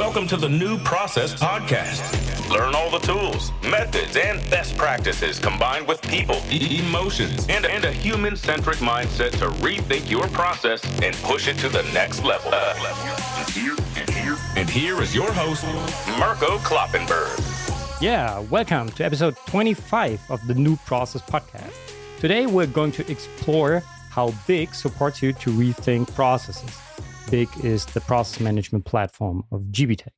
Welcome to the New Process Podcast. Learn all the tools, methods, and best practices combined with people, emotions, and a human-centric mindset to rethink your process and push it to the next level. And here is your host, Marco Kloppenberg. Yeah, welcome to episode 25 of the New Process Podcast. Today we're going to explore how BIC supports you to rethink processes. BIC is the process management platform of GBTEC.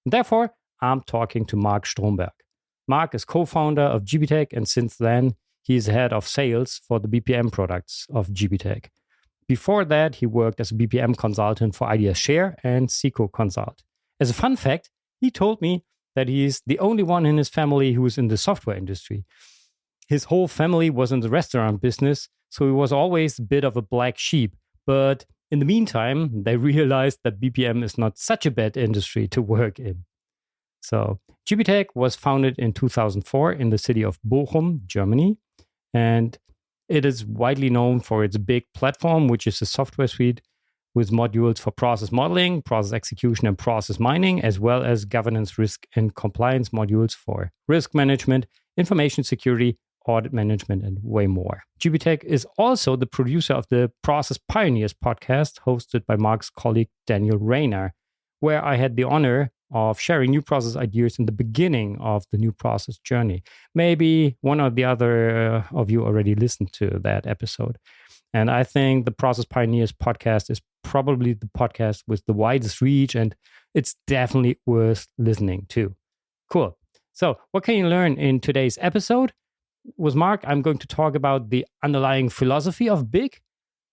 And therefore, I'm talking to Marc Stromberg. Marc is co-founder of GBTEC, and since then, he's head of sales for the BPM Products of GBTEC. Before that, he worked as a BPM Consultant for ideas Scheer and SECO Consult. As a fun fact, he told me that he's the only one in his family who is in the software industry. His whole family was in the restaurant business, so he was always a bit of a black sheep. But in the meantime, they realized that BPM is not such a bad industry to work in. So GBTEC was founded in 2004 in the city of Bochum, Germany, and it is widely known for its BIC platform, which is a software suite with modules for process modeling, process execution, and process mining, as well as governance, risk, and compliance modules for risk management, information security, audit management, and way more. GBTEC is also the producer of the Process Pioneers podcast, hosted by Marc's colleague Daniel Rayner, where I had the honor of sharing new process ideas in the beginning of the new process journey. Maybe one or the other of you already listened to that episode. And I think the Process Pioneers podcast is probably the podcast with the widest reach, and it's definitely worth listening to. Cool. So what can you learn in today's episode? With Marc, I'm going to talk about the underlying philosophy of BIC.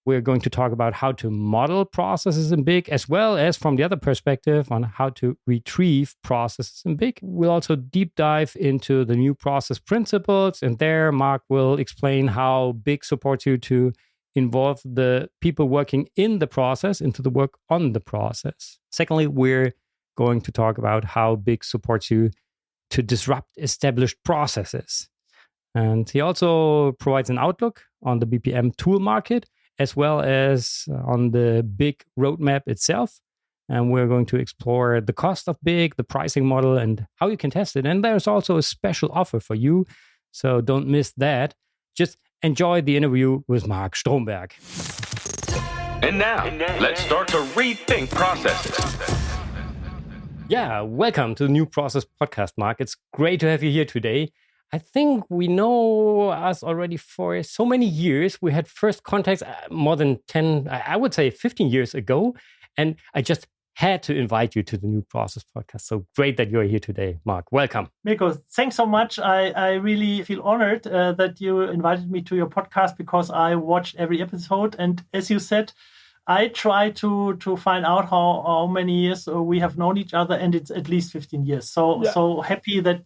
We're going to talk about how to model processes in BIC, as well as from the other perspective on how to retrieve processes in BIC. We'll also deep dive into the new process principles, and there Marc will explain how BIC supports you to involve the people working in the process into the work on the process. Secondly, we're going to talk about how BIC supports you to disrupt established processes. And he also provides an outlook on the BPM tool market, as well as on the BIC roadmap itself. And we're going to explore the cost of BIC, the pricing model, and how you can test it. And there's also a special offer for you, so don't miss that. Just enjoy the interview with Marc Stromberg. And now, let's start to rethink processes. Yeah, welcome to the New Process Podcast, Marc. It's great to have you here today. I think we know us already for so many years. We had first contacts more than 10, I would say 15 years ago. And I just had to invite you to the New Process Podcast. So great that you're here today, Marc. Welcome. Mirko, thanks so much. I really feel honored that you invited me to your podcast because I watched every episode. And as you said, I try to find out how many years we have known each other. And it's at least 15 years. So happy that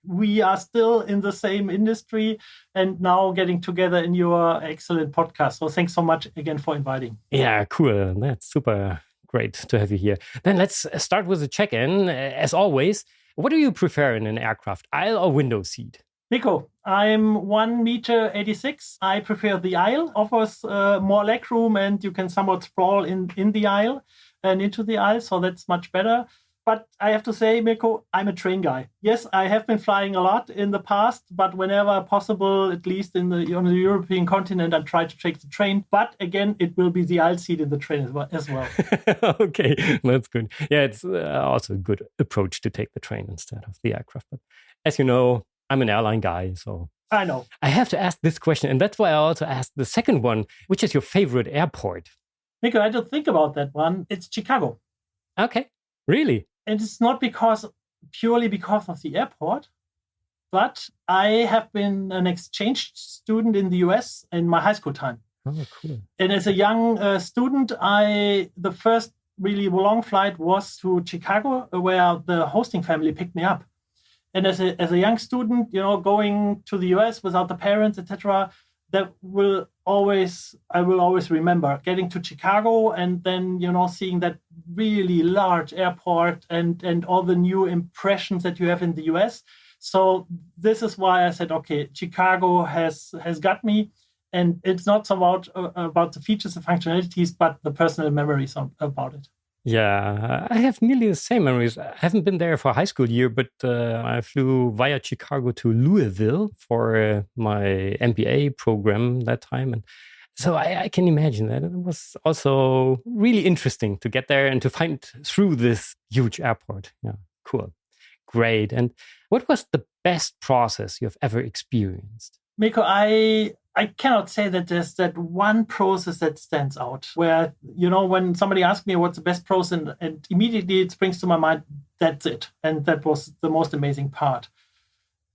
we are still in the same industry and now getting together in your excellent podcast. So thanks so much again for inviting. Yeah, cool. That's super great to have you here. Then let's start with the check-in. As always, what do you prefer in an aircraft, aisle or window seat? Nico, I'm 1.86 meters. I prefer the aisle. Offers more legroom and you can somewhat sprawl in the aisle and into the aisle. So that's much better. But I have to say, Mirko, I'm a train guy. Yes, I have been flying a lot in the past, but whenever possible, at least on the European continent, I try to take the train. But again, it will be the aisle seat in the train as well. Okay, that's good. Yeah, it's also a good approach to take the train instead of the aircraft. But as you know, I'm an airline guy, so I know. I have to ask this question, and that's why I also asked the second one, which is your favorite airport? Mirko, I don't think about that one. It's Chicago. Okay, really? And it's not purely because of the airport, but I have been an exchange student in the US in my high school time. Oh, cool. And as a young student, the first really long flight was to Chicago, where the hosting family picked me up. And as a young student, going to the US without the parents, etc., I will always remember getting to Chicago and then, seeing that really large airport and all the new impressions that you have in the US. So this is why I said, okay, Chicago has got me. And it's not so much about the features and functionalities, but the personal memories about it. Yeah, I have nearly the same memories. I haven't been there for high school year, but I flew via Chicago to Louisville for my MBA program that time. And so I can imagine that it was also really interesting to get there and to find through this huge airport. Yeah, cool. Great. And what was the best process you've ever experienced? Miko, I cannot say that there's that one process that stands out where, when somebody asks me what's the best process and immediately it springs to my mind, that's it. And that was the most amazing part.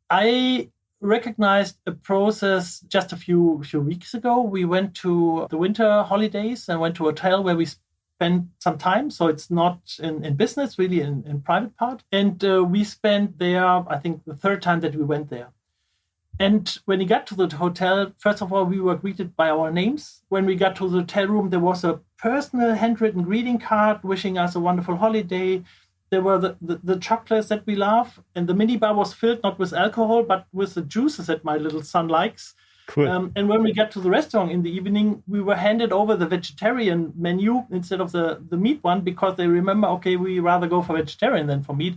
I recognized a process just a few weeks ago. We went to the winter holidays and went to a hotel where we spent some time. So it's not in business, really in private part. And we spent there, I think, the third time that we went there. And when we got to the hotel, first of all, we were greeted by our names. When we got to the hotel room, there was a personal handwritten greeting card wishing us a wonderful holiday. There were the chocolates that we love. And the minibar was filled not with alcohol, but with the juices that my little son likes. Cool. And when we got to the restaurant in the evening, we were handed over the vegetarian menu instead of the meat one, because they remember, okay, we rather go for vegetarian than for meat.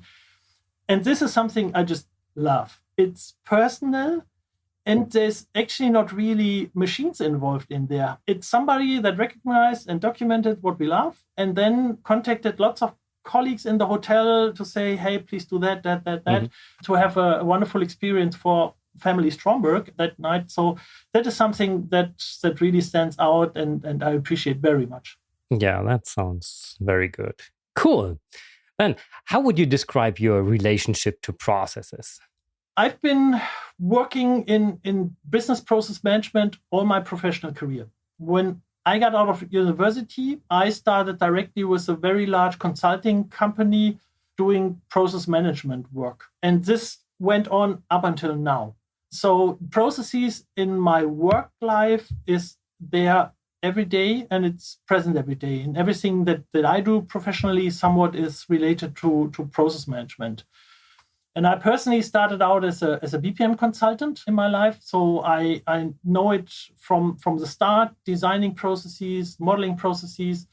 And this is something I just love. It's personal, and there's actually not really machines involved in there. It's somebody that recognized and documented what we love, and then contacted lots of colleagues in the hotel to say, hey, please do that, to have a wonderful experience for family Stromberg that night. So that is something that really stands out and I appreciate very much. Yeah, that sounds very good. Cool. Then how would you describe your relationship to processes? I've been working in business process management all my professional career. When I got out of university, I started directly with a very large consulting company doing process management work. And this went on up until now. So processes in my work life is there every day, and it's present every day. And everything that I do professionally somewhat is related to process management. And I personally started out as a BPM consultant in my life. So I know it from the start, designing processes, modeling processes,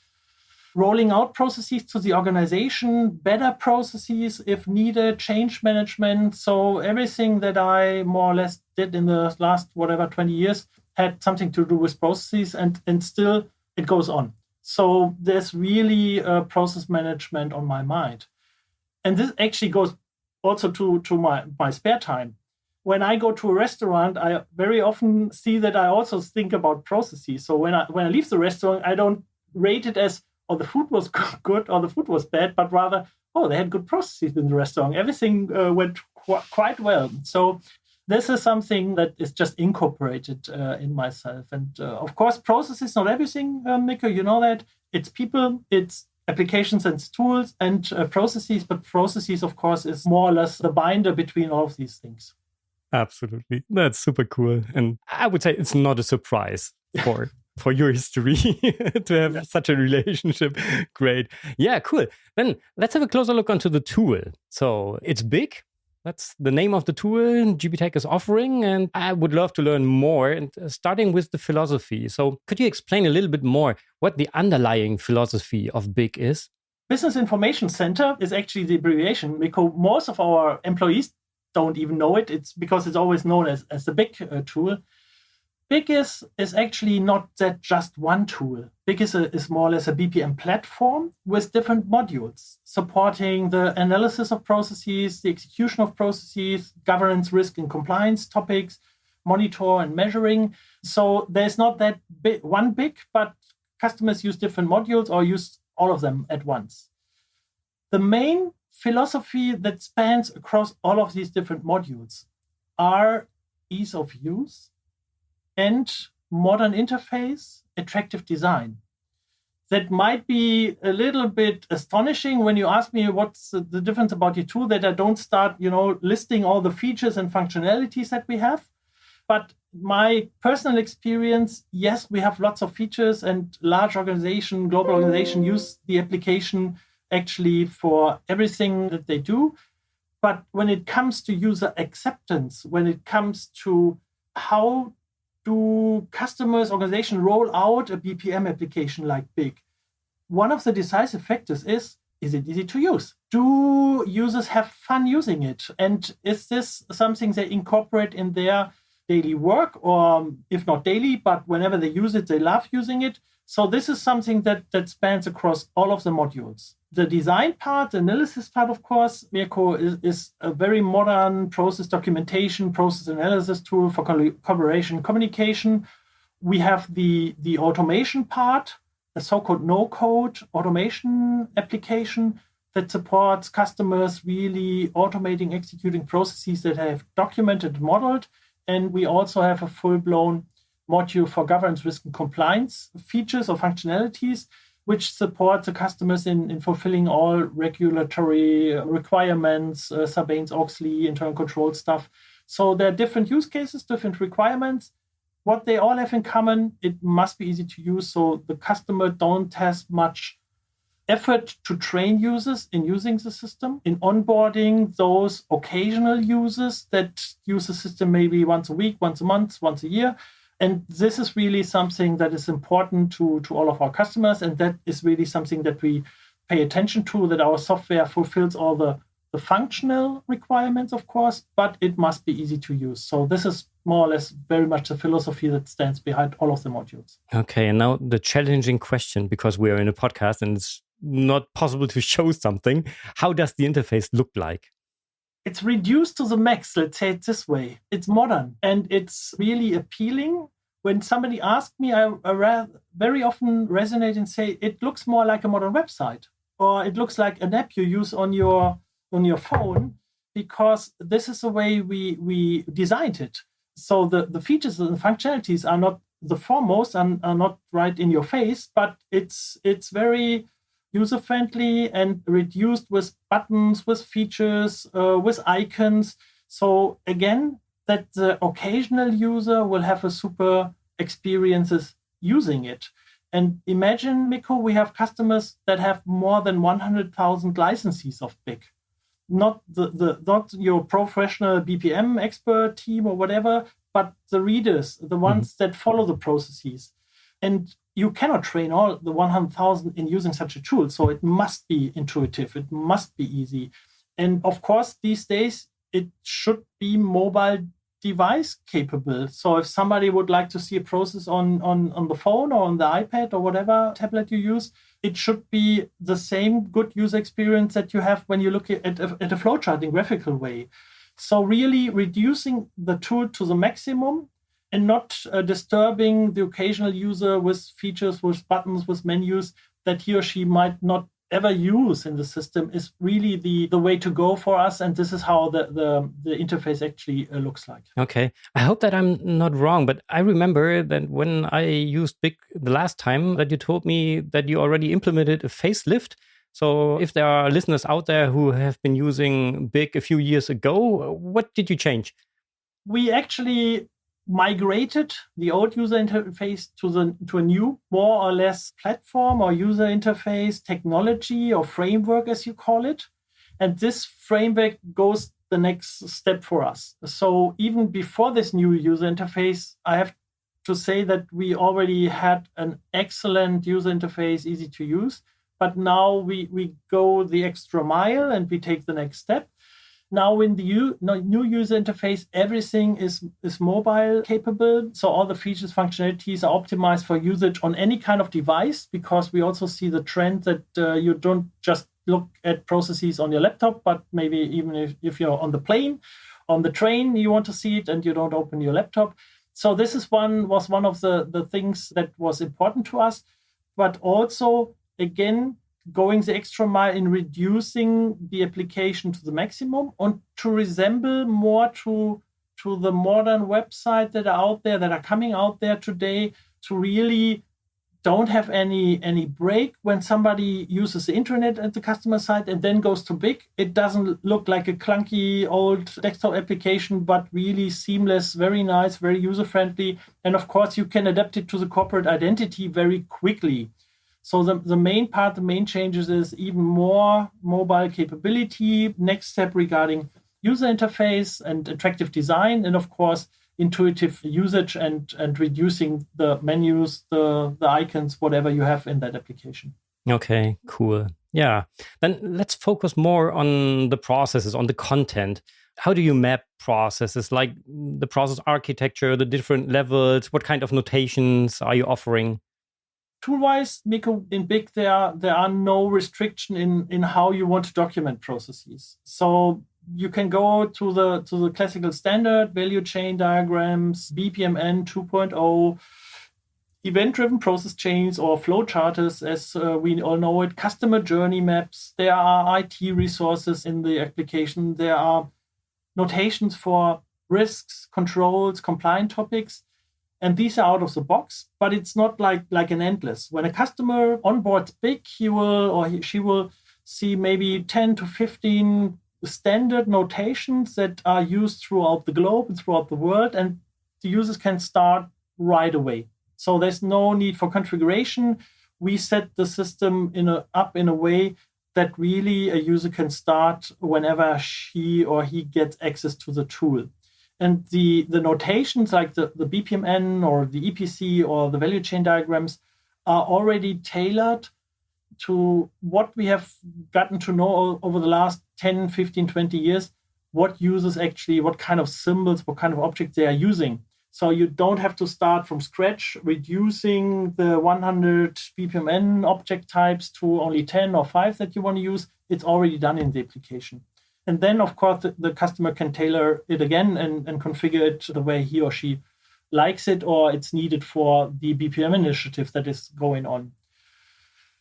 rolling out processes to the organization, better processes if needed, change management. So everything that I more or less did in the last, 20 years had something to do with processes, and still it goes on. So there's really process management on my mind. And this actually goes also to my spare time. When I go to a restaurant, I very often see that I also think about processes. So when I leave the restaurant, I don't rate it as, oh, the food was good or the food was bad, but rather, oh, they had good processes in the restaurant. Everything went quite well. So this is something that is just incorporated in myself. And of course, processes not everything, Miko, you know that. It's people, it's applications and tools and processes, but processes, of course, is more or less the binder between all of these things. Absolutely. That's super cool. And I would say it's not a surprise for your history to have such a relationship. Great. Yeah, cool. Then let's have a closer look onto the tool. So it's BIC. That's the name of the tool GBTEC is offering. And I would love to learn more, and starting with the philosophy. So could you explain a little bit more what the underlying philosophy of BIC is? Business Information Center is actually the abbreviation, because most of our employees don't even know it. It's because it's always known as the BIC tool. BIC is actually not that just one tool. BIC is more or less a BPM platform with different modules supporting the analysis of processes, the execution of processes, governance, risk, and compliance topics, monitor and measuring. So there's not that one BIC, but customers use different modules or use all of them at once. The main philosophy that spans across all of these different modules are ease of use and modern interface, attractive design. That might be a little bit astonishing when you ask me what's the difference about your tool, that I don't start, listing all the features and functionalities that we have. But my personal experience, yes, we have lots of features, and large organization, global organization use the application actually for everything that they do. But when it comes to user acceptance, when it comes to how do customers, organizations roll out a BPM application like BIC, one of the decisive factors is it easy to use? Do users have fun using it? And is this something they incorporate in their daily work, or if not daily, but whenever they use it, they love using it? So this is something that spans across all of the modules. The design part, the analysis part, of course, Mirko is a very modern process documentation, process analysis tool for collaboration, communication. We have the automation part, a so-called no-code automation application that supports customers really automating, executing processes that have documented and modeled. And we also have a full-blown module for governance, risk, and compliance features or functionalities, which support the customers in fulfilling all regulatory requirements, Sarbanes-Oxley, internal control stuff. So there are different use cases, different requirements. What they all have in common, it must be easy to use, so the customer don't have much effort to train users in using the system, in onboarding those occasional users that use the system maybe once a week, once a month, once a year. And this is really something that is important to all of our customers, and that is really something that we pay attention to, that our software fulfills all the functional requirements, of course, but it must be easy to use. So this is more or less very much the philosophy that stands behind all of the modules. Okay, and now the challenging question, because we are in a podcast and it's not possible to show something. How does the interface look like? It's reduced to the max, let's say it this way. It's modern and it's really appealing. When somebody asks me, I very often resonate and say, it looks more like a modern website, or it looks like an app you use on your phone, because this is the way we designed it. So the features and functionalities are not the foremost and are not right in your face, but it's very user-friendly and reduced with buttons, with features, with icons. So again, that the occasional user will have a super experiences using it. And imagine, Mikko, we have customers that have more than 100,000 licenses of BIC. Not your professional BPM expert team or whatever, but the readers, the ones that follow the processes. And you cannot train all the 100,000 in using such a tool. So it must be intuitive. It must be easy. And of course, these days, it should be mobile device capable. So if somebody would like to see a process on the phone or on the iPad or whatever tablet you use, it should be the same good user experience that you have when you look at a flowchart in graphical way. So really reducing the tool to the maximum and not disturbing the occasional user with features, with buttons, with menus that he or she might not ever use in the system is really the way to go for us. And this is how the interface actually looks like. Okay. I hope that I'm not wrong, but I remember that when I used BIC the last time that you told me that you already implemented a facelift. So if there are listeners out there who have been using BIC a few years ago, what did you change? We actually migrated the old user interface to a new, more or less platform or user interface technology or framework, as you call it. And this framework goes the next step for us. So even before this new user interface, I have to say that we already had an excellent user interface, easy to use. But now we go the extra mile and we take the next step. Now in the new user interface, everything is mobile capable. So all the features, functionalities are optimized for usage on any kind of device, because we also see the trend that you don't just look at processes on your laptop, but maybe even if you're on the plane, on the train, you want to see it and you don't open your laptop. So this was one of the things that was important to us, but also, again, going the extra mile in reducing the application to the maximum and to resemble more to the modern websites that are out there, that are coming out there today, to really don't have any break when somebody uses the internet at the customer side and then goes to BIC. It doesn't look like a clunky old desktop application, but really seamless, very nice, very user-friendly. And of course, you can adapt it to the corporate identity very quickly. So the main changes is even more mobile capability, next step regarding user interface and attractive design, and of course, intuitive usage and reducing the menus, the icons, whatever you have in that application. Okay, cool. Yeah. Then let's focus more on the processes, on the content. How do you map processes, like the process architecture, the different levels? What kind of notations are you offering? Tool-wise, Miko, in BIC, there are no restriction in how you want to document processes. So you can go to the classical standard value chain diagrams, BPMN 2.0, event-driven process chains or flow charters, as we all know it, customer journey maps. There are IT resources in the application. There are notations for risks, controls, compliant topics. And these are out of the box, but it's not like an endless. When a customer onboards BIC, he will or she will see maybe 10 to 15 standard notations that are used throughout the globe and throughout the world, and the users can start right away. So there's no need for configuration. We set the system up in a way that really a user can start whenever she or he gets access to the tool. And the notations like the BPMN or the EPC or the value chain diagrams are already tailored to what we have gotten to know over the last 10, 15, 20 years, what users actually, what kind of symbols, what kind of objects they are using. So you don't have to start from scratch, reducing the 100 BPMN object types to only 10 or 5 that you want to use. It's already done in the application. And then, of course, the customer can tailor it again and configure it the way he or she likes it, or it's needed for the BPM initiative that is going on.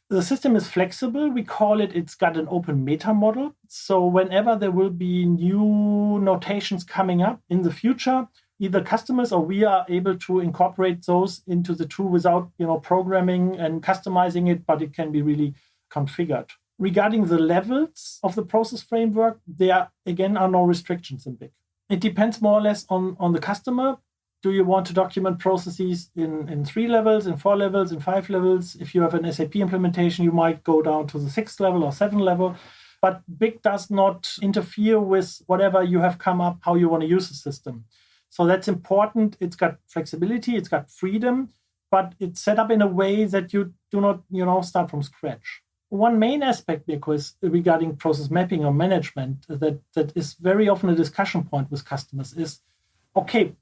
The system is flexible. We call it, it's got an open meta model. So whenever there will be new notations coming up in the future, either customers or we are able to incorporate those into the tool without, programming and customizing it, but it can be really configured. Regarding the levels of the process framework, there again are no restrictions in BIC. It depends more or less on the customer. Do you want to document processes in 3 levels, in 4 levels, in 5 levels? If you have an SAP implementation, you might go down to the 6th level or 7th level. But BIC does not interfere with whatever you have come up, how you want to use the system. So that's important. It's got flexibility, it's got freedom, but it's set up in a way that you do not, start from scratch. One main aspect, because regarding process mapping or management, that is very often a discussion point with customers is, okay,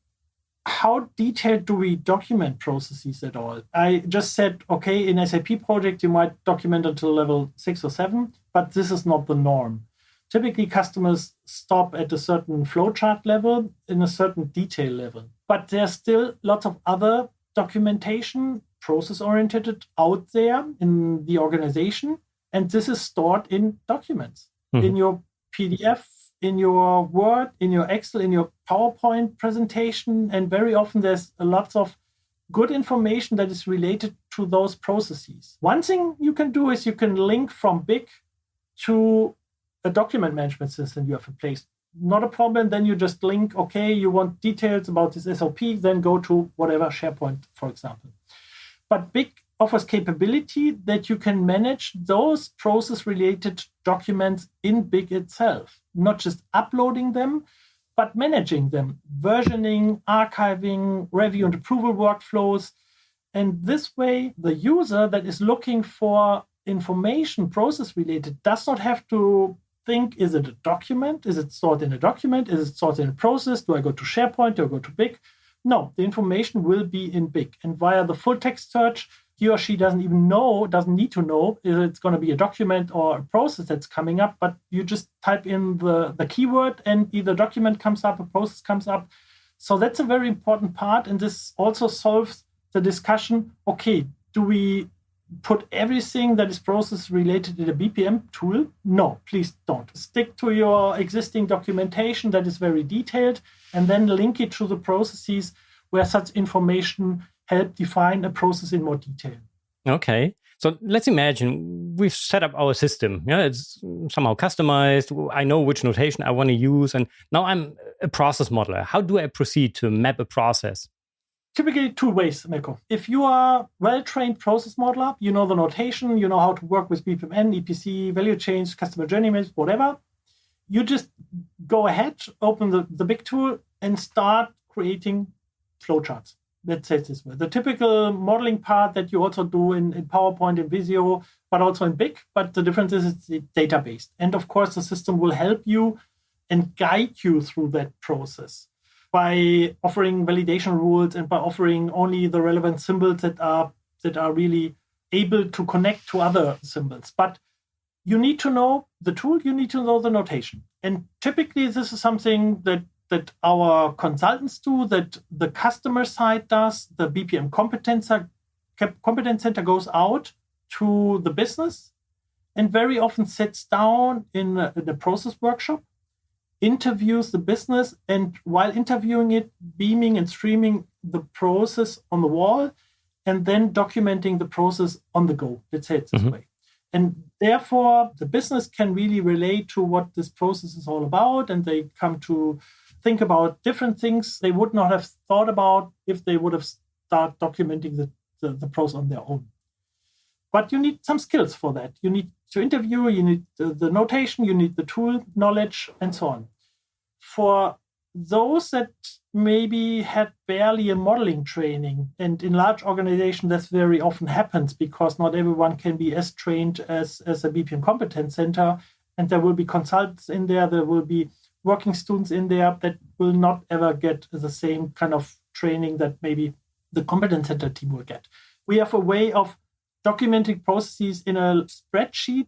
how detailed do we document processes at all? I just said, okay, in SAP project, you might document until level 6 or 7, but this is not the norm. Typically, customers stop at a certain flowchart level, in a certain detail level. But there's still lots of other documentation, process-oriented, out there in the organization. And this is stored in documents, in your PDF, in your Word, in your Excel, in your PowerPoint presentation. And very often there's lots of good information that is related to those processes. One thing you can do is you can link from BIC to a document management system you have in place. Not a problem. Then you just link, okay, you want details about this SOP, then go to whatever SharePoint, for example. But BIC offers capability that you can manage those process-related documents in BIC itself, not just uploading them, but managing them, versioning, archiving, review and approval workflows. And this way, the user that is looking for information process-related does not have to think, is it a document? Is it stored in a document? Is it stored in a process? Do I go to SharePoint? Do I go to BIC? No, the information will be in BIC. And via the full text search, he or she doesn't need to know if it's going to be a document or a process that's coming up, but you just type in the keyword and either document comes up, a process comes up. So that's a very important part. And this also solves the discussion, okay, do we put everything that is process related in a BPM tool? No, please don't. Stick to your existing documentation that is very detailed and then link it to the processes where such information help define a process in more detail. Okay. So let's imagine we've set up our system. Yeah, it's somehow customized. I know which notation I want to use. And now I'm a process modeler. How do I proceed to map a process? Typically 2 ways, Mirko. If you are well-trained process modeler, you know the notation, you know how to work with BPMN, EPC, value chains, customer journey maps, whatever. You just go ahead, open the BIC tool and start creating flowcharts. let's say it this way. The typical modeling part that you also do in PowerPoint and Visio, but also in BIC. But the difference is it's data-based. And of course, the system will help you and guide you through that process by offering validation rules and by offering only the relevant symbols that are really able to connect to other symbols. But you need to know the tool, you need to know the notation. And typically this is something that our consultants do, that the customer side does. The BPM Competence Center goes out to the business and very often sits down in a process workshop, interviews the business, and while interviewing it, beaming and streaming the process on the wall, and then documenting the process on the go. Let's say it this way. And therefore, the business can really relate to what this process is all about, and they come to think about different things they would not have thought about if they would have started documenting the process on their own. But you need some skills for that. You need to interview, you need the notation, you need the tool knowledge, and so on. For those that maybe had barely a modeling training, and in large organizations that very often happens because not everyone can be as trained as a BPM Competence Center, and there will be consultants in there will be working students in there that will not ever get the same kind of training that maybe the Competence Center team will get. We have a way of documenting processes in a spreadsheet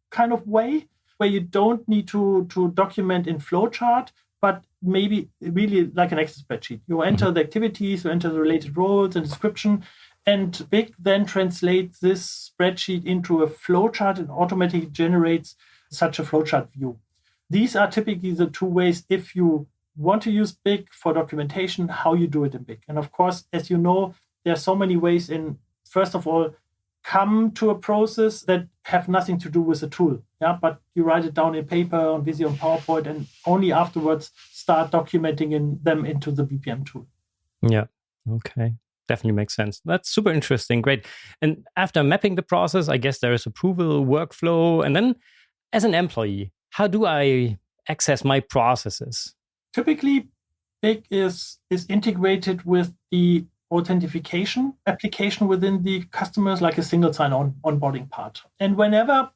kind of way, where you don't need to document in flowchart, but maybe really like an Excel spreadsheet. You enter the activities, you enter the related roles and description, and BIC then translates this spreadsheet into a flowchart and automatically generates such a flowchart view. These are typically the two ways, if you want to use BIC for documentation, how you do it in BIC. And of course, as you know, there are so many ways in, first of all, come to a process that have nothing to do with the tool. Yeah, but you write it down in paper, on Visio, on PowerPoint, and only afterwards start documenting them into the BPM tool. Yeah, okay. Definitely makes sense. That's super interesting. Great. And after mapping the process, I guess there is approval, workflow, and then as an employee, how do I access my processes? Typically, BIC is integrated with the authentication application within the customers, like a single sign-on onboarding part. And whenever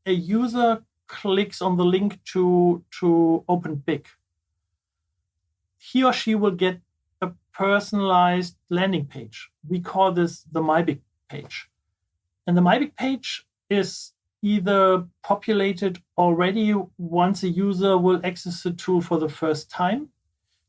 a user clicks on the link to open BIC, he or she will get a personalized landing page. We call this the MyBIC page. And the MyBIC page is either populated already once a user will access the tool for the first time,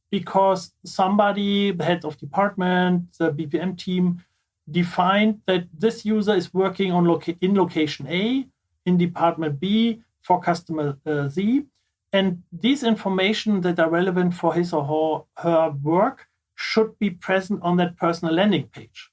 because somebody, the head of department, the BPM team, defined that this user is working on in location A, in department B, for customer Z. And these information that are relevant for his or her work should be present on that personal landing page.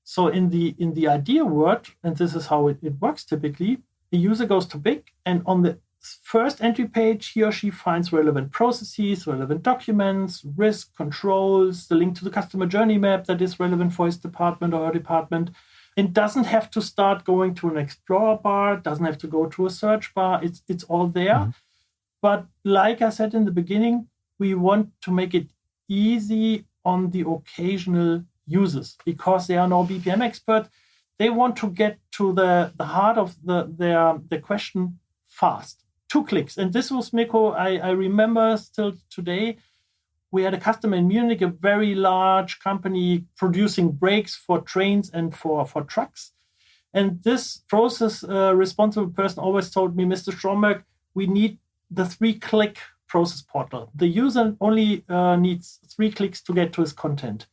So in the idea world, and this is how it works typically, the user goes to BIC, and on the first entry page, he or she finds relevant processes, relevant documents, risk controls, the link to the customer journey map that is relevant for his department or her department. It doesn't have to start going to an Explorer bar, doesn't have to go to a search bar. It's all there. Mm-hmm. But like I said in the beginning, we want to make it easy on the occasional users, because they are no BPM expert. They want to get to the heart of the question fast. 2 clicks. And this was, Mikko, I remember still today, we had a customer in Munich, a very large company producing brakes for trains and for trucks. And this process responsible person always told me, Mr. Stromberg, we need the 3-click process portal. The user only needs 3 clicks to get to his content.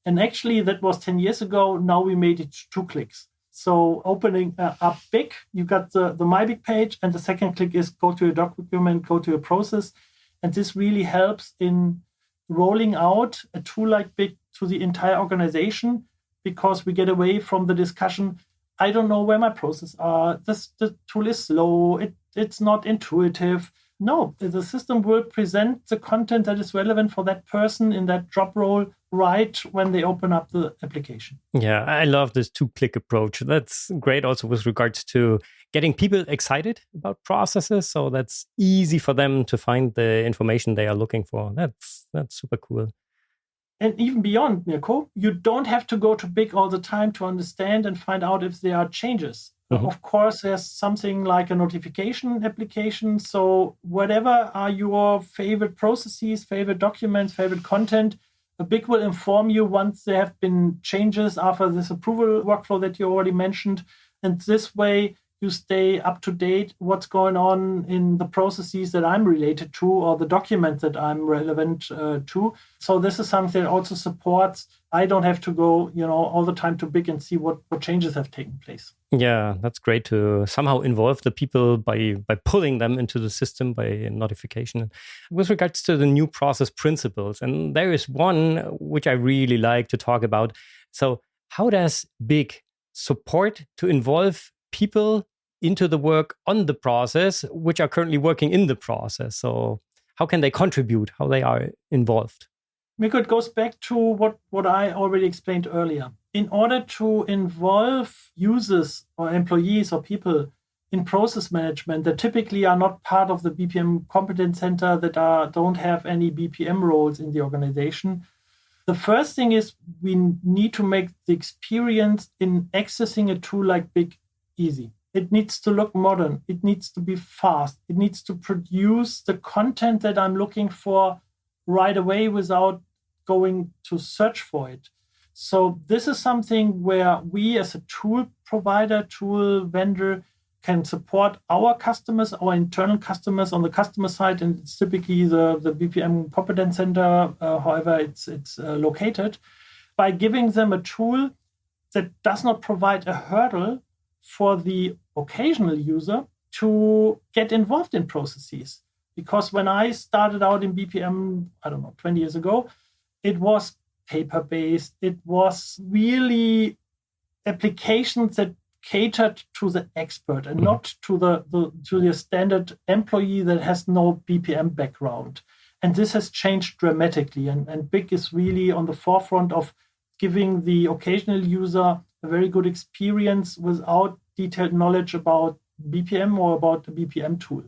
And actually, that was 10 years ago. Now we made it 2 clicks. So opening up BIC, you got the MyBIC page, and the second click is go to your document, go to your process. And this really helps in rolling out a tool like BIC to the entire organization, because we get away from the discussion, I don't know where my processes are, the tool is slow, it's not intuitive. No, the system will present the content that is relevant for that person in that job role right when they open up the application. Yeah, I love this 2-click approach. That's great also with regards to getting people excited about processes. So that's easy for them to find the information they are looking for. That's super cool. And even beyond, Mirko, you don't have to go to BIC all the time to understand and find out if there are changes. Of course, there's something like a notification application. So whatever are your favorite processes, favorite documents, favorite content, a BIC will inform you once there have been changes after this approval workflow that you already mentioned. And this way, you stay up to date what's going on in the processes that I'm related to or the documents that I'm relevant to. So this is something that also supports. I don't have to go, all the time to BIC and see what changes have taken place. Yeah, that's great to somehow involve the people by pulling them into the system by notification. With regards to the new process principles, and there is one which I really like to talk about. So how does BIC support to involve people into the work on the process, which are currently working in the process? So how can they contribute, how they are involved? Mirko, it goes back to what I already explained earlier. In order to involve users or employees or people in process management that typically are not part of the BPM Competence Center, that don't have any BPM roles in the organization, the first thing is we need to make the experience in accessing a tool like BIC easy. It needs to look modern. It needs to be fast. It needs to produce the content that I'm looking for right away without going to search for it. So this is something where we as a tool provider, tool vendor, can support our customers, our internal customers on the customer side, and it's typically the BPM Competence Center, however it's located, by giving them a tool that does not provide a hurdle for the occasional user to get involved in processes. Because when I started out in BPM, 20 years ago, it was paper-based. It was really applications that catered to the expert and not to the standard employee that has no BPM background. And this has changed dramatically. And BIC is really on the forefront of giving the occasional user a very good experience without detailed knowledge about BPM or about the BPM tool.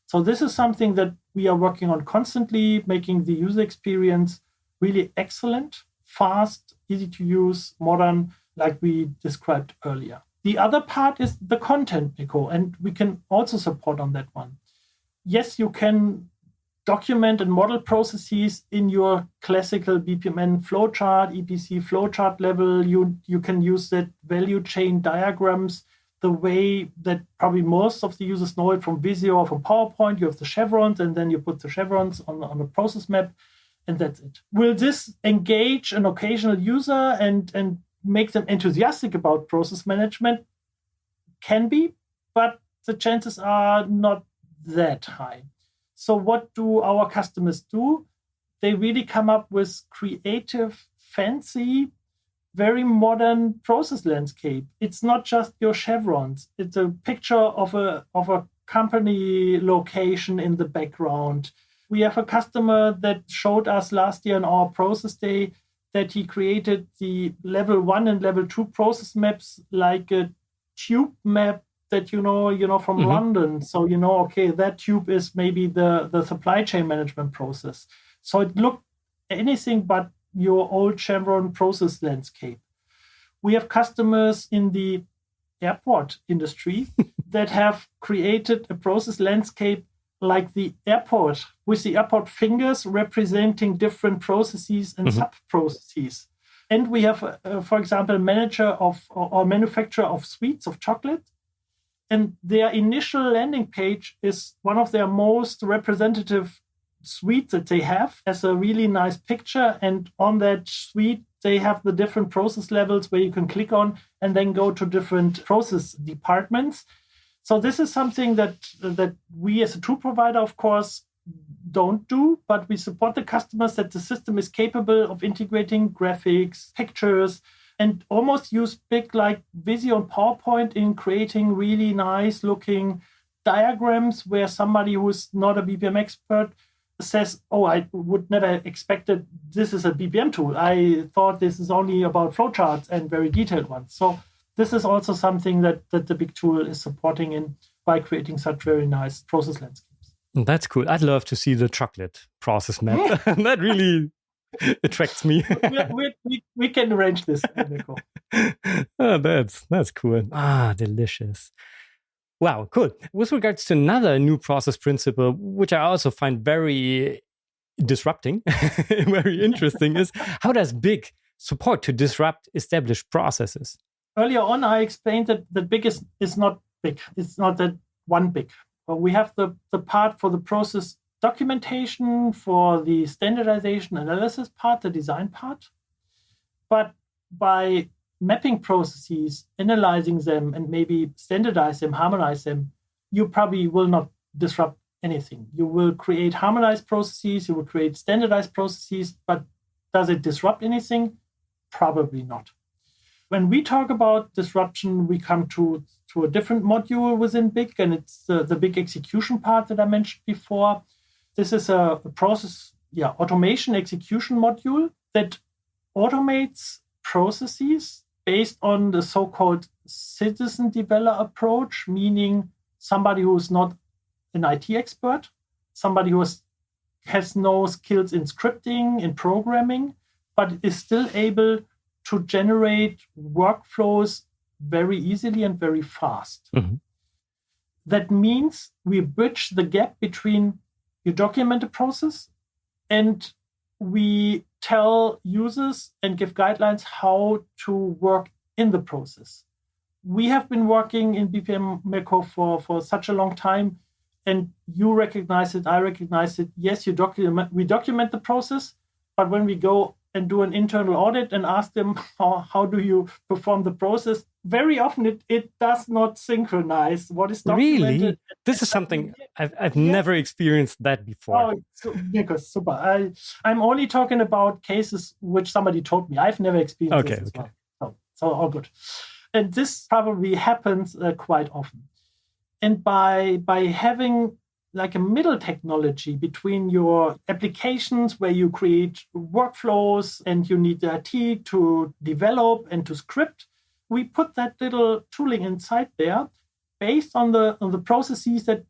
So this is something that we are working on constantly, making the user experience really excellent, fast, easy to use, modern, like we described earlier. The other part is the content, Nico, and we can also support on that one. Yes, you can document and model processes in your classical BPMN flowchart, EPC flowchart level. You can use that value chain diagrams the way that probably most of the users know it from Visio or from PowerPoint. You have the chevrons, and then you put the chevrons on a process map, and that's it. Will this engage an occasional user and make them enthusiastic about process management? Can be, but the chances are not that high. So what do our customers do? They really come up with creative, fancy, very modern process landscape. It's not just your chevrons. It's a picture of a company location in the background. We have a customer that showed us last year in our process day that he created the level 1 and level 2 process maps like a tube map that you know from London. So okay, that tube is maybe the supply chain management process. So it looked anything but your old chevron process landscape. We have customers in the airport industry that have created a process landscape like the airport, with the airport fingers representing different processes and sub-processes. And we have, for example, manager or manufacturer of sweets of chocolate. And their initial landing page is one of their most representative suites that they have as a really nice picture. And on that suite, they have the different process levels where you can click on and then go to different process departments. So this is something that we as a tool provider, of course, don't do, but we support the customers that the system is capable of integrating graphics, pictures, and almost use BIC like Visio and PowerPoint in creating really nice looking diagrams where somebody who's not a BPM expert says, oh, I would never expected this is a BPM tool. I thought this is only about flowcharts and very detailed ones. So this is also something that the BIC tool is supporting in by creating such very nice process landscapes. That's cool. I'd love to see the chocolate process map. That really attracts me. we can arrange this, Nico. Oh, that's cool. Delicious. Wow, cool. With regards to another new process principle, which I also find very disrupting, very interesting, is how does BIC support to disrupt established processes? Earlier on, I explained that the BIC is not BIC. It's not that one BIC. We have the part for the process documentation, for the standardization analysis part, the design part. But by mapping processes, analyzing them, and maybe standardize them, harmonize them, you probably will not disrupt anything. You will create harmonized processes, you will create standardized processes, but does it disrupt anything? Probably not. When we talk about disruption, we come to a different module within BIC, and it's the BIC execution part that I mentioned before. This is a process, automation execution module that automates processes based on the so-called citizen developer approach, meaning somebody who is not an IT expert, somebody who has no skills in scripting, in programming, but is still able to generate workflows very easily and very fast. Mm-hmm. That means we bridge the gap between you document a process and we tell users and give guidelines how to work in the process. We have been working in BPM MECO for such a long time, and you recognize it, I recognize it. Yes, we document the process, but when we go and do an internal audit and ask them how do you perform the process, very often it does not synchronize what is documented. Really? This is something I've never experienced that before. Oh, super. I'm only talking about cases which somebody told me. I've never experienced this as well. So all good. And this probably happens quite often. And by having like a middle technology between your applications where you create workflows and you need the IT to develop and to script, we put that little tooling inside there based on the processes that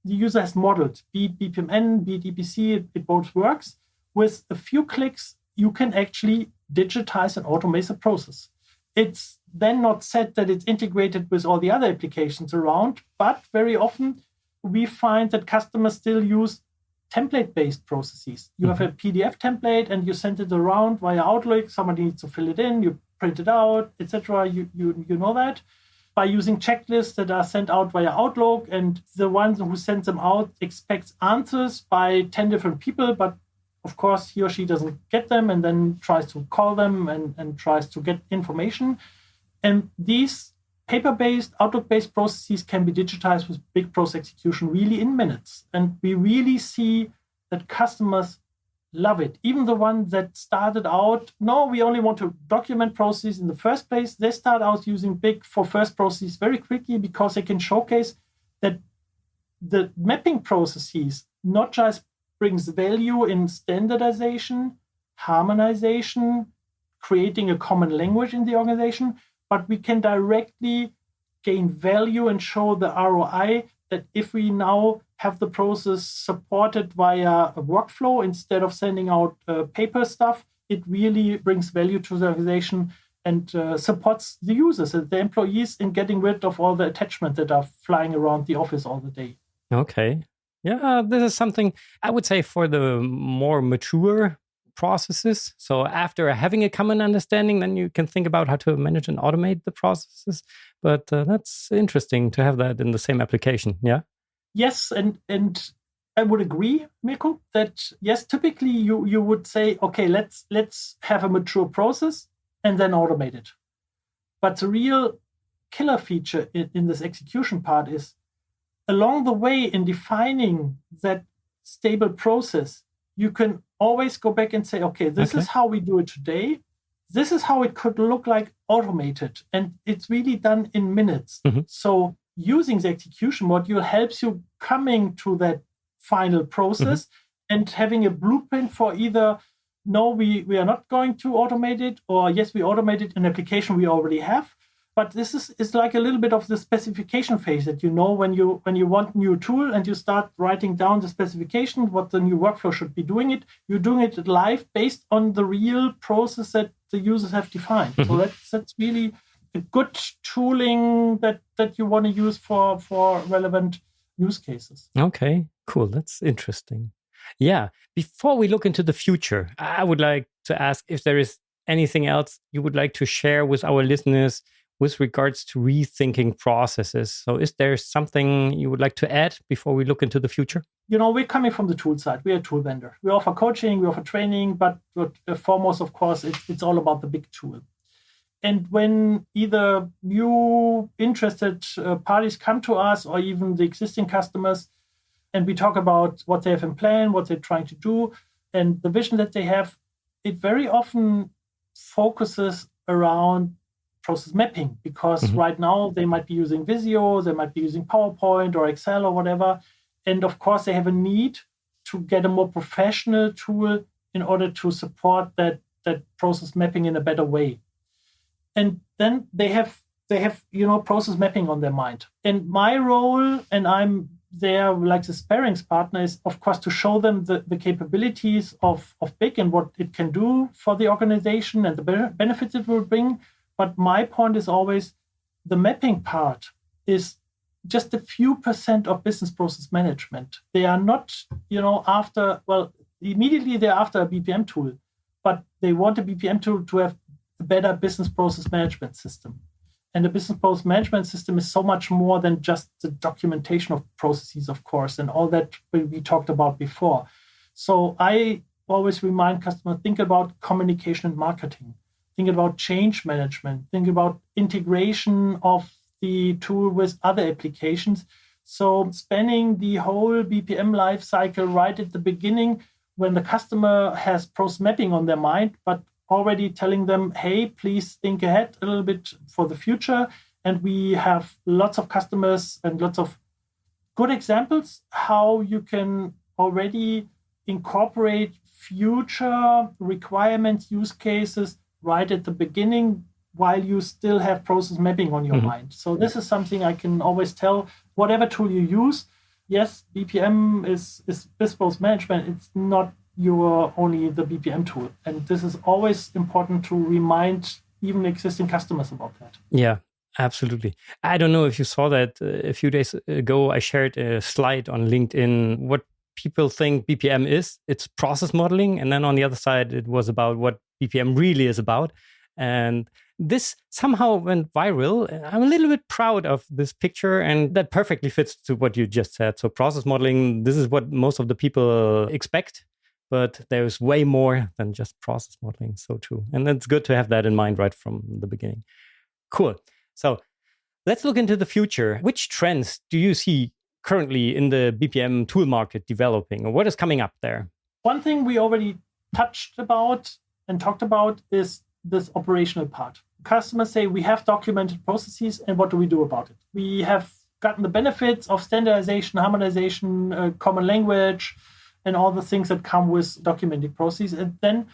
the user has modeled, be it BPMN, be it EPC, it both works. With a few clicks, you can actually digitize and automate the process. It's then not said that it's integrated with all the other applications around, but very often we find that customers still use template-based processes. You have a PDF template and you send it around via Outlook. Somebody needs to fill it in, you print it out, etc. You know that. By using checklists that are sent out via Outlook, and the one who sends them out expects answers by 10 different people, but of course he or she doesn't get them and then tries to call them and tries to get information. And these paper-based, Outlook-based processes can be digitized with BIC process execution really in minutes. And we really see that customers love it. Even the ones that started out, no, we only want to document processes in the first place. They start out using BIC for first processes very quickly because they can showcase that the mapping processes not just brings value in standardization, harmonization, creating a common language in the organization, but we can directly gain value and show the ROI that if we now have the process supported via a workflow instead of sending out paper stuff, it really brings value to the organization and supports the users and the employees in getting rid of all the attachments that are flying around the office all the day. Okay. Yeah, this is something I would say for the more mature processes. So after having a common understanding, then you can think about how to manage and automate the processes. But that's interesting to have that in the same application. Yeah. Yes, and I would agree, Mirko, that yes, typically you would say, okay, let's have a mature process and then automate it. But the real killer feature in this execution part is along the way in defining that stable process, you can always go back and say, okay, this is how we do it today. This is how it could look like automated. And it's really done in minutes. Mm-hmm. So using the execution module helps you coming to that final process and having a blueprint for either, no, we are not going to automate it, or yes, we automated an application we already have. But this is like a little bit of the specification phase that when you want a new tool and you start writing down the specification, what the new workflow should be doing it, you're doing it live based on the real process that the users have defined. So that's really a good tooling that you want to use for relevant use cases. Okay, cool. That's interesting. Yeah. Before we look into the future, I would like to ask if there is anything else you would like to share with our listeners with regards to rethinking processes. So is there something you would like to add before we look into the future? We're coming from the tool side. We're a tool vendor. We offer coaching, we offer training, but foremost, of course, it's all about the big tool. And when either new interested parties come to us or even the existing customers, and we talk about what they have in plan, what they're trying to do, and the vision that they have, it very often focuses around process mapping, because right now they might be using Visio, they might be using PowerPoint or Excel or whatever. And of course, they have a need to get a more professional tool in order to support that process mapping in a better way. And then they have process mapping on their mind. And my role, and I'm there like the sparrings partner, is of course to show them the capabilities of BIC and what it can do for the organization and the benefits it will bring. But my point is always the mapping part is just a few % of business process management. They are not, immediately they're after a BPM tool, but they want a BPM tool to have a better business process management system. And the business process management system is so much more than just the documentation of processes, of course, and all that we talked about before. So I always remind customers, think about communication and marketing. Think about change management. Think about integration of the tool with other applications. So spanning the whole BPM life cycle right at the beginning, when the customer has process mapping on their mind, but already telling them, hey, please think ahead a little bit for the future. And we have lots of customers and lots of good examples how you can already incorporate future requirements, use cases right at the beginning while you still have process mapping on your mind. So this is something I can always tell, whatever tool you use, yes, BPM is business process management. It's not only the BPM tool. And this is always important to remind even existing customers about that. Yeah, absolutely. I don't know if you saw that a few days ago, I shared a slide on LinkedIn, what people think BPM is. It's process modeling. And then on the other side, it was about what BPM really is about. And this somehow went viral. I'm a little bit proud of this picture, and that perfectly fits to what you just said. So process modeling, this is what most of the people expect, but there's way more than just process modeling. So true. And it's good to have that in mind right from the beginning. Cool. So let's look into the future. Which trends do you see currently in the BPM tool market developing, or what is coming up there? One thing we already touched about and talked about is this operational part. Customers say we have documented processes, and what do we do about it? We have gotten the benefits of standardization, harmonization, common language, and all the things that come with documenting processes. And then,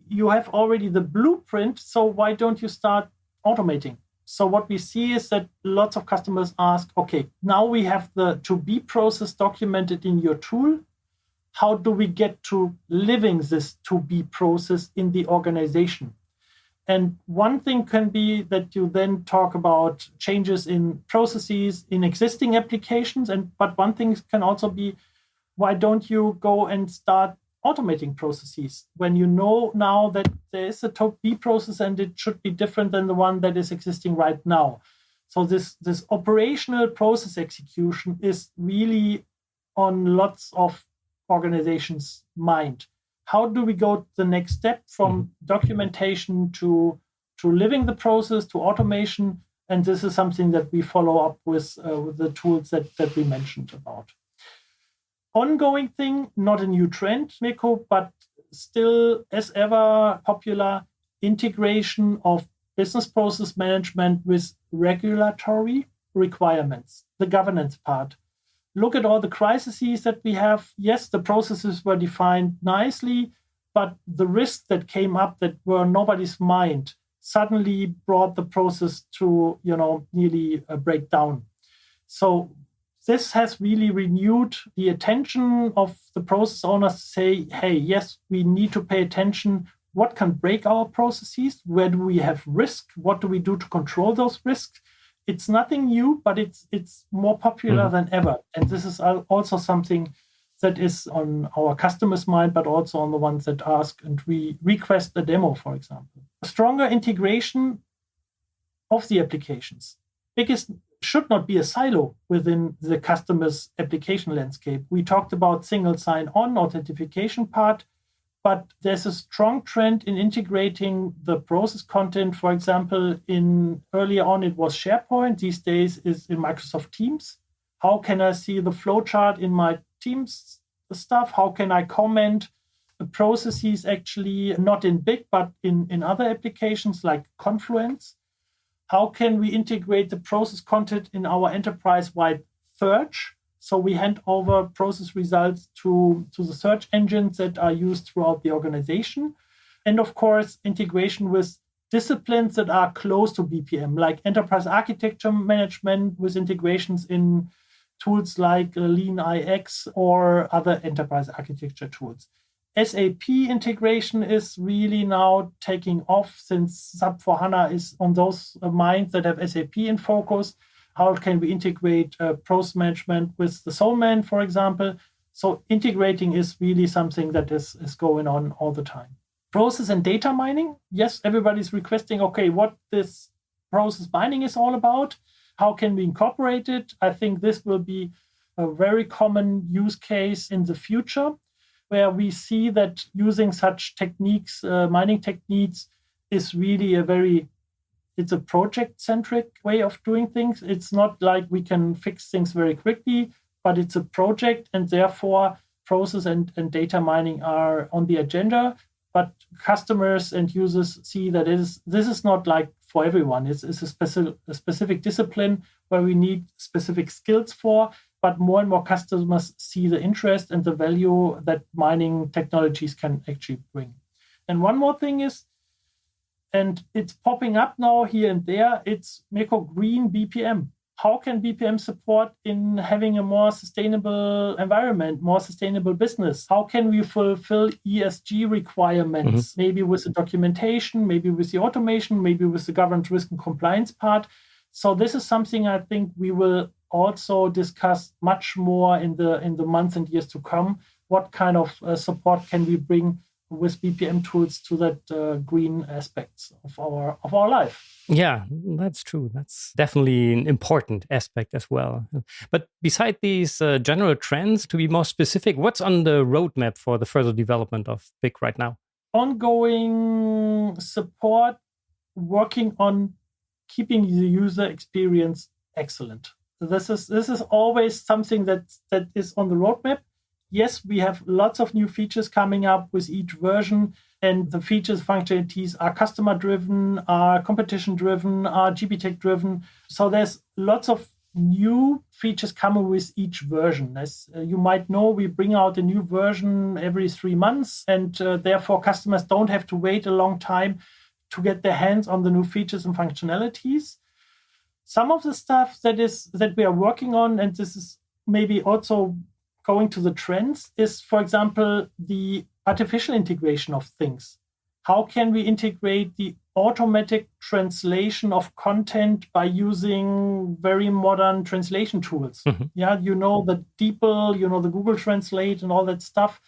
you have already the blueprint, so why don't you start automating? So what we see is that lots of customers ask, okay, now we have the to-be process documented in your tool. How do we get to living this to-be process in the organization? And one thing can be that you then talk about changes in processes in existing applications. But one thing can also be, why don't you go and start automating processes when you know now that there is a to-be process and it should be different than the one that is existing right now? So this operational process execution is really on lots of organizations' mind. How do we go the next step from documentation to living the process, to automation? And this is something that we follow up with the tools that we mentioned about. Ongoing thing, not a new trend, Mirko, but still as ever popular, integration of business process management with regulatory requirements, the governance part. Look at all the crises that we have. Yes, the processes were defined nicely, but the risks that came up that were nobody's mind suddenly brought the process to, nearly a breakdown. So this has really renewed the attention of the process owners to say, hey, yes, we need to pay attention. What can break our processes? Where do we have risk? What do we do to control those risks? It's nothing new, but it's more popular than ever. And this is also something that is on our customers' mind, but also on the ones that ask and we request a demo, for example. A stronger integration of the applications. Biggest should not be a silo within the customer's application landscape. We talked about single sign-on authentication part, but there's a strong trend in integrating the process content. For example, earlier on it was SharePoint. These days is in Microsoft Teams. How can I see the flowchart in my Teams stuff? How can I comment the processes actually not in BIC, but in other applications like Confluence? How can we integrate the process content in our enterprise-wide search? So we hand over process results to the search engines that are used throughout the organization. And of course, integration with disciplines that are close to BPM, like enterprise architecture management with integrations in tools like Lean IX or other enterprise architecture tools. SAP integration is really now taking off since SAP S/4HANA is on those minds that have SAP in focus. How can we integrate process management with the Soulman, for example? So integrating is really something that is going on all the time. Process and data mining. Yes, everybody's requesting, okay, what this process mining is all about. How can we incorporate it? I think this will be a very common use case in the future, where we see that using such techniques, mining techniques, is really it's a project-centric way of doing things. It's not like we can fix things very quickly, but it's a project, and therefore process and data mining are on the agenda. But customers and users see that this is not like for everyone. It's a specific discipline where we need specific skills for, but more and more customers see the interest and the value that mining technologies can actually bring. And one more thing is, and it's popping up now here and there, it's MECO Green BPM. How can BPM support in having a more sustainable environment, more sustainable business? How can we fulfill ESG requirements, maybe with the documentation, maybe with the automation, maybe with the governance risk and compliance part? So this is something I think we will also discuss much more in the months and years to come. What kind of support can we bring with BPM tools to that green aspects of our life? Yeah, that's true. That's definitely an important aspect as well. But beside these general trends, to be more specific, what's on the roadmap for the further development of BIC right now? Ongoing support, working on keeping the user experience excellent. This is always something that is on the roadmap. Yes, we have lots of new features coming up with each version, and the features, functionalities are customer-driven, are competition-driven, are GBTEC-driven. So there's lots of new features coming with each version. As you might know, we bring out a new version every 3 months, and therefore customers don't have to wait a long time to get their hands on the new features and functionalities. Some of the stuff that we are working on, and this is maybe also going to the trends, is, for example, the artificial integration of things. How can we integrate the automatic translation of content by using very modern translation tools? Yeah, the DeepL, the Google Translate and all that stuff.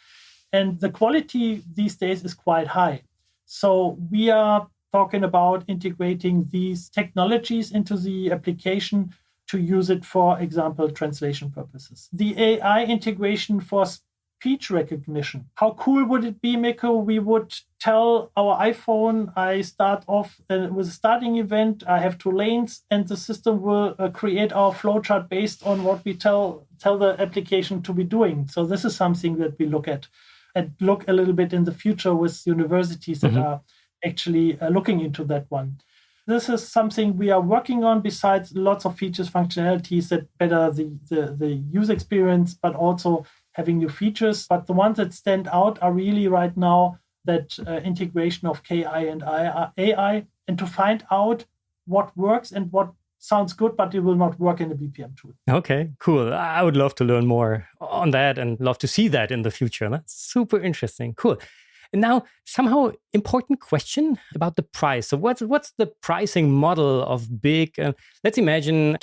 And the quality these days is quite high. So we are talking about integrating these technologies into the application to use it, for example, translation purposes. The AI integration for speech recognition. How cool would it be, MECO? We would tell our iPhone, I start off with a starting event, I have 2 lanes, and the system will create our flowchart based on what we tell the application to be doing. So this is something that we look at and look a little bit in the future with universities that are actually looking into that one. This is something we are working on, besides lots of features, functionalities that better the user experience, but also having new features. But the ones that stand out are really right now that integration of KI and AI and to find out what works and what sounds good, but it will not work in a BPM tool. Okay, cool. I would love to learn more on that and love to see that in the future. That's super interesting. Cool. And now, somehow important question about the price. So what's the pricing model of BIC? Let's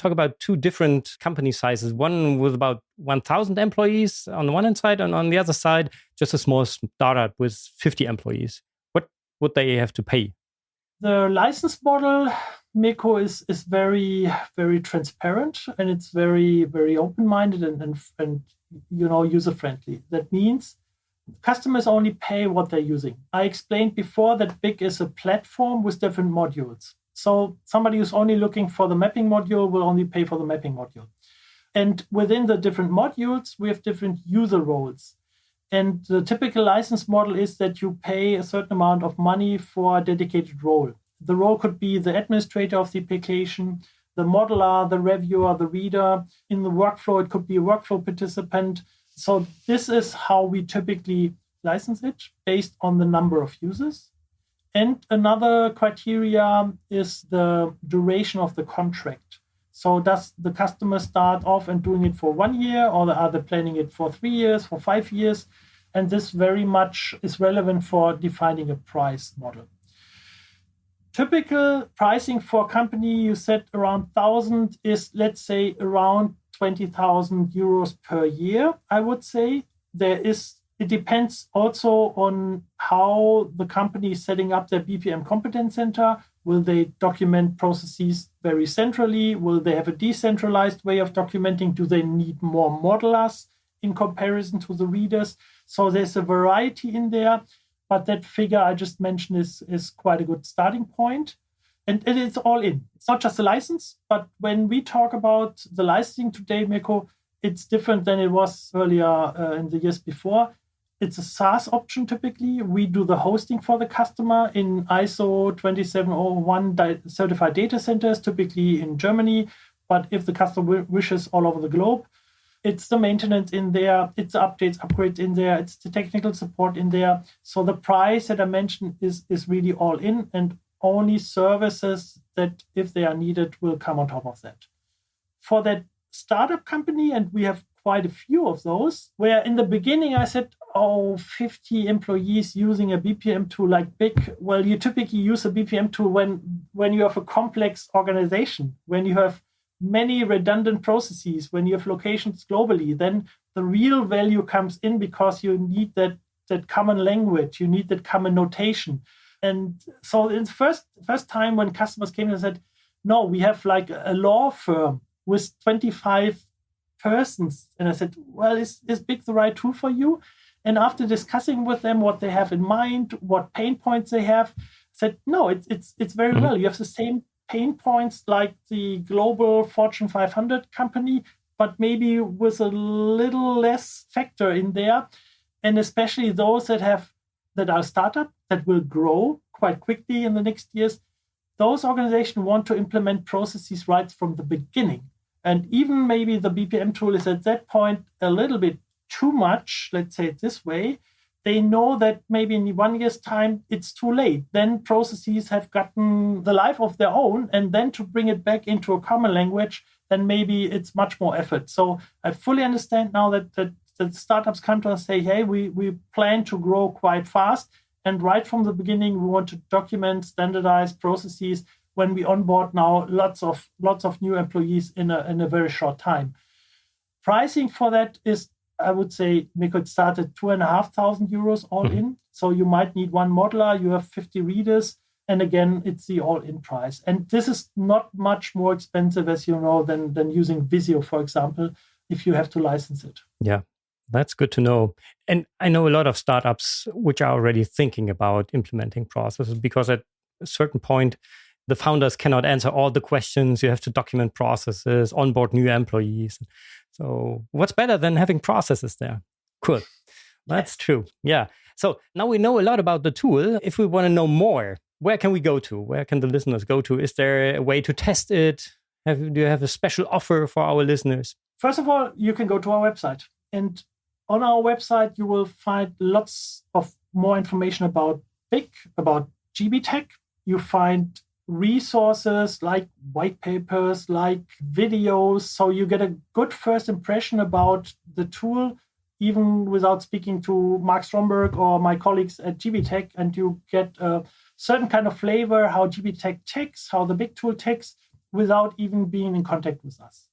talk about two different company sizes. One with about 1,000 employees on the one hand side, and on the other side, just a small startup with 50 employees. What would they have to pay? The license model, MECO, is very, very transparent, and it's very, very open-minded and user-friendly. That means customers only pay what they're using. I explained before that BIC is a platform with different modules. So somebody who's only looking for the mapping module will only pay for the mapping module. And within the different modules, we have different user roles. And the typical license model is that you pay a certain amount of money for a dedicated role. The role could be the administrator of the application, the modeler, the reviewer, the reader. In the workflow, it could be a workflow participant. So this is how we typically license it, based on the number of users. And another criteria is the duration of the contract. So does the customer start off and doing it for 1 year, or are they planning it for 3 years, for 5 years? And this very much is relevant for defining a price model. Typical pricing for a company, you said around 1,000, is, let's say, around 20,000 euros per year, I would say. It depends also on how the company is setting up their BPM competence center. Will they document processes very centrally? Will they have a decentralized way of documenting? Do they need more modelers in comparison to the readers? So there's a variety in there, but that figure I just mentioned is quite a good starting point. And it's all in. It's not just a license, but when we talk about the licensing today, MECO, it's different than it was earlier in the years before. It's a SaaS option typically. We do the hosting for the customer in ISO 27001 certified data centers, typically in Germany. But if the customer wishes, all over the globe, it's the maintenance in there, it's the updates, upgrades in there, it's the technical support in there. So the price that I mentioned is really all in, and only services that, if they are needed, will come on top of that. For that startup company, and we have quite a few of those, where in the beginning I said, 50 employees using a BPM tool like BIC. Well, you typically use a BPM tool when you have a complex organization, when you have many redundant processes, when you have locations globally. Then the real value comes in, because you need that common language, you need that common notation. And so in the first time when customers came and said, no, we have like a law firm with 25 persons. And I said, well, is BIC the right tool for you? And after discussing with them what they have in mind, what pain points they have, I said, no, it's very well. You have the same pain points like the global Fortune 500 company, but maybe with a little less factor in there. And especially those that are startup, that will grow quite quickly in the next years. Those organizations want to implement processes right from the beginning. And even maybe the BPM tool is at that point a little bit too much, let's say it this way. They know that maybe in 1 year's time, it's too late. Then processes have gotten the life of their own, and then to bring it back into a common language, then maybe it's much more effort. So I fully understand now that startups come to us and say, hey, we plan to grow quite fast. And right from the beginning, we want to document, standardize processes when we onboard now lots of new employees in a very short time. Pricing for that is, I would say, we could start at 2,500 euros all in. So you might need one modeler, you have 50 readers, and again, it's the all-in price. And this is not much more expensive, as you know, than using Visio, for example, if you have to license it. Yeah, that's good to know. And I know a lot of startups which are already thinking about implementing processes, because at a certain point, the founders cannot answer all the questions. You have to document processes, onboard new employees. So what's better than having processes there? Cool. That's true. Yeah. So now we know a lot about the tool. If we want to know more, where can we go to? Where can the listeners go to? Is there a way to test it? Do you have a special offer for our listeners? First of all, you can go to our website. And on our website, you will find lots of more information about BIC, about GBTEC. You find resources like white papers, like videos. So you get a good first impression about the tool, even without speaking to Marc Stromberg or my colleagues at GBTEC, and you get a certain kind of flavor how GBTEC ticks, how the BIC tool ticks, without even being in contact with us.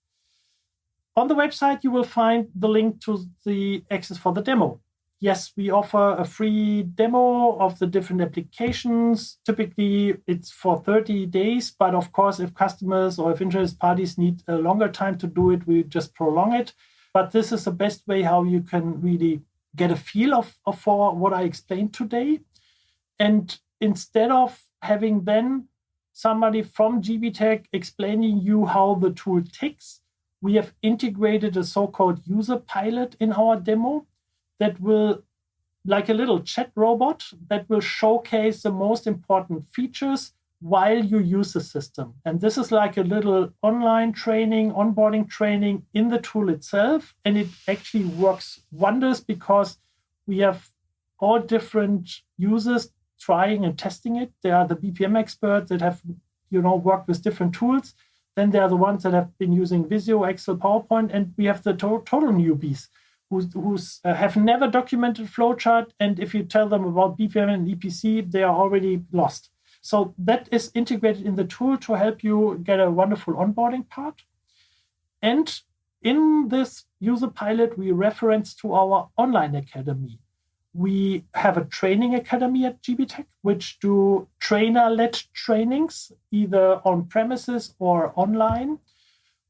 On the website, you will find the link to the access for the demo. Yes, we offer a free demo of the different applications. Typically, it's for 30 days. But of course, if customers or if interested parties need a longer time to do it, we just prolong it. But this is the best way how you can really get a feel of for what I explained today. And instead of having then somebody from GBTEC explaining you how the tool ticks, we have integrated a so-called user pilot in our demo that will, like a little chat robot, that will showcase the most important features while you use the system. And this is like a little online training, onboarding training in the tool itself. And it actually works wonders because we have all different users trying and testing it. There are the BPM experts that have, worked with different tools. Then there are the ones that have been using Visio, Excel, PowerPoint, and we have the total newbies who have never documented flowchart. And if you tell them about BPM and EPC, they are already lost. So that is integrated in the tool to help you get a wonderful onboarding part. And in this user pilot, we reference to our online academy. We have a training academy at GBTEC, which do trainer-led trainings, either on premises or online.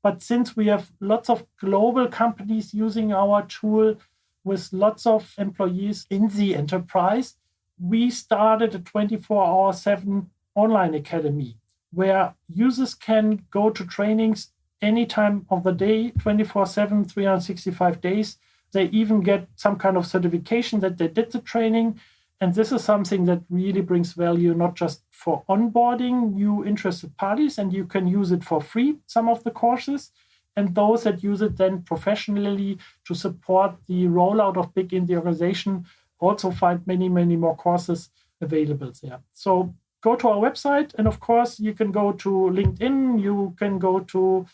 But since we have lots of global companies using our tool with lots of employees in the enterprise, we started a 24/7 online academy where users can go to trainings any time of the day, 24/7, 365 days. They even get some kind of certification that they did the training. And this is something that really brings value, not just for onboarding new interested parties, and you can use it for free, some of the courses, and those that use it then professionally to support the rollout of BIC in the organization also find many, many more courses available there. So go to our website, and of course, you can go to LinkedIn, you can go to,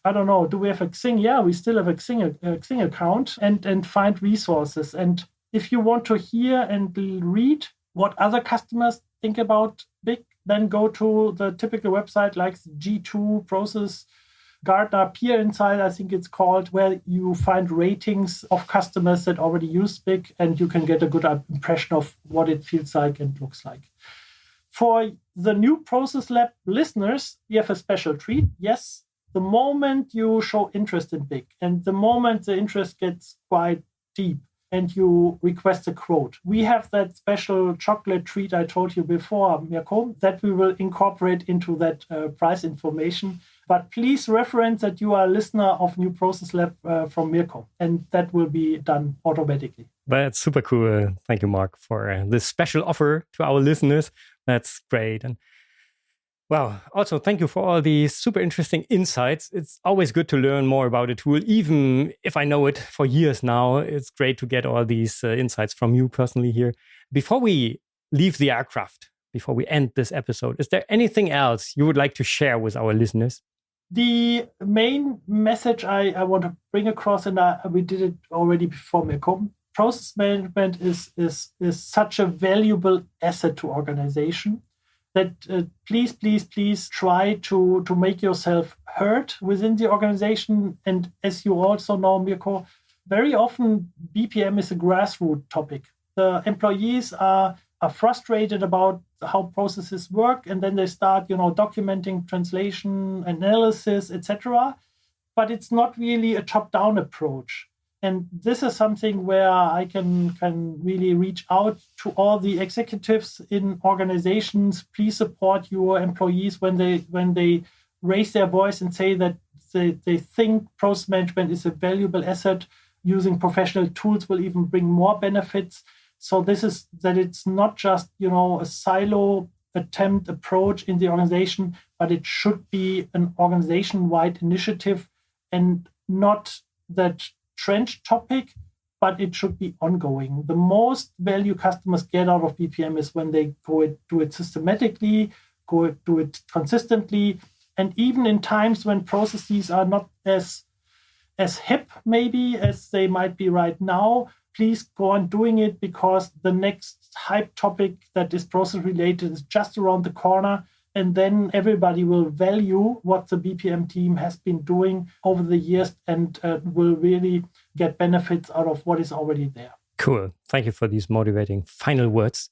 I don't know, do we have a Xing? Yeah, we still have a Xing account, and find resources. And if you want to hear and read what other customers think about BIC, then go to the typical website like G2 Process Gartner Peer Insight, I think it's called, where you find ratings of customers that already use BIC, and you can get a good impression of what it feels like and looks like. For the new Process Lab listeners, we have a special treat. Yes, the moment you show interest in BIC and the moment the interest gets quite deep, and you request a quote, we have that special chocolate treat I told you before, Mirko, that we will incorporate into that price information. But please reference that you are a listener of New Process Lab from Mirko, and that will be done automatically. That's super cool. Thank you, Marc, for this special offer to our listeners. That's great. And wow, also thank you for all these super interesting insights. It's always good to learn more about a tool, even if I know it for years now. It's great to get all these insights from you personally here. Before we leave the aircraft, before we end this episode, is there anything else you would like to share with our listeners? The main message I want to bring across, and we did it already before, Mirko, process management is such a valuable asset to organization that please try to make yourself heard within the organization. And as you also know, Mirko, very often BPM is a grassroots topic. The employees are frustrated about how processes work, and then they start, documenting translation, analysis, etc. But it's not really a top-down approach. And this is something where I can really reach out to all the executives in organizations. Please support your employees when they raise their voice and say that they think process management is a valuable asset. Using professional tools will even bring more benefits. So this is that it's not just, a silo attempt approach in the organization, but it should be an organization-wide initiative and not that trench topic, but it should be ongoing. The most value customers get out of BPM is when they do it systematically, do it consistently. And even in times when processes are not as hip maybe as they might be right now, please go on doing it, because the next hype topic that is process related is just around the corner. And then everybody will value what the BPM team has been doing over the years and will really get benefits out of what is already there. Cool. Thank you for these motivating final words.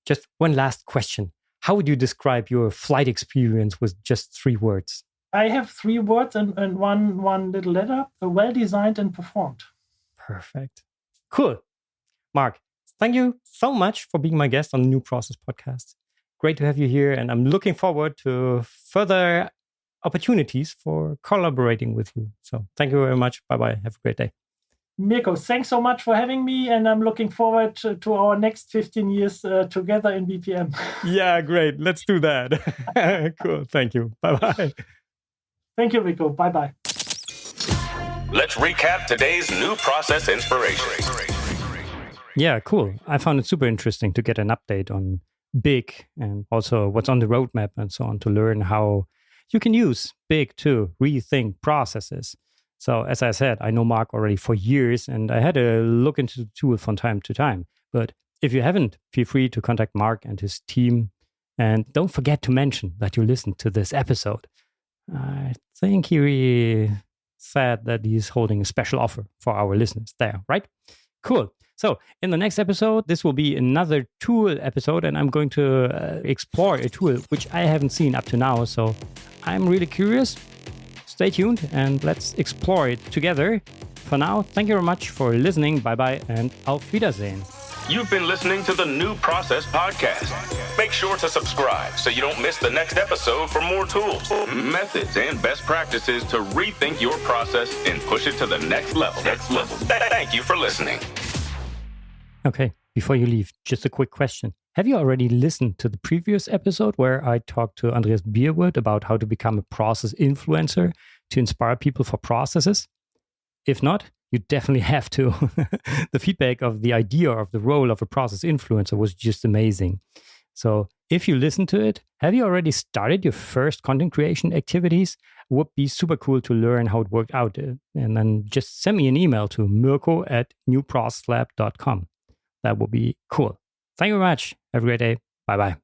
Just one last question. How would you describe your flight experience with just 3 words? I have 3 words and one little letter: well-designed and performed. Perfect. Cool. Marc, thank you so much for being my guest on the New Process podcast. Great to have you here, and I'm looking forward to further opportunities for collaborating with you. So thank you very much. Bye-bye. Have a great day. Mirko, thanks so much for having me, and I'm looking forward to our next 15 years together in BPM. Yeah, great. Let's do that. Cool. Thank you. Bye-bye. Thank you, Mirko. Bye-bye. Let's recap today's new process inspiration. Yeah, cool. I found it super interesting to get an update on BIC and also what's on the roadmap and so on, to learn how you can use BIC to rethink processes. So as I said, I know Marc already for years, and I had a look into the tool from time to time. But if you haven't, feel free to contact Marc and his team. And don't forget to mention that you listened to this episode. I think he said that he's holding a special offer for our listeners there, right? Cool. So in the next episode, this will be another tool episode, and I'm going to explore a tool which I haven't seen up to now. So I'm really curious. Stay tuned and let's explore it together. For now, thank you very much for listening. Bye-bye and auf Wiedersehen. You've been listening to the New Process Podcast. Make sure to subscribe so you don't miss the next episode for more tools, methods, and best practices to rethink your process and push it to the next level. Thank you for listening. Okay, before you leave, just a quick question. Have you already listened to the previous episode where I talked to Andreas Bierwood about how to become a process influencer to inspire people for processes? If not, you definitely have to. The feedback of the idea of the role of a process influencer was just amazing. So if you listen to it, have you already started your first content creation activities? Would be super cool to learn how it worked out. And then just send me an email to mirko@newprocesslab.com. That would be cool. Thank you very much. Have a great day. Bye-bye.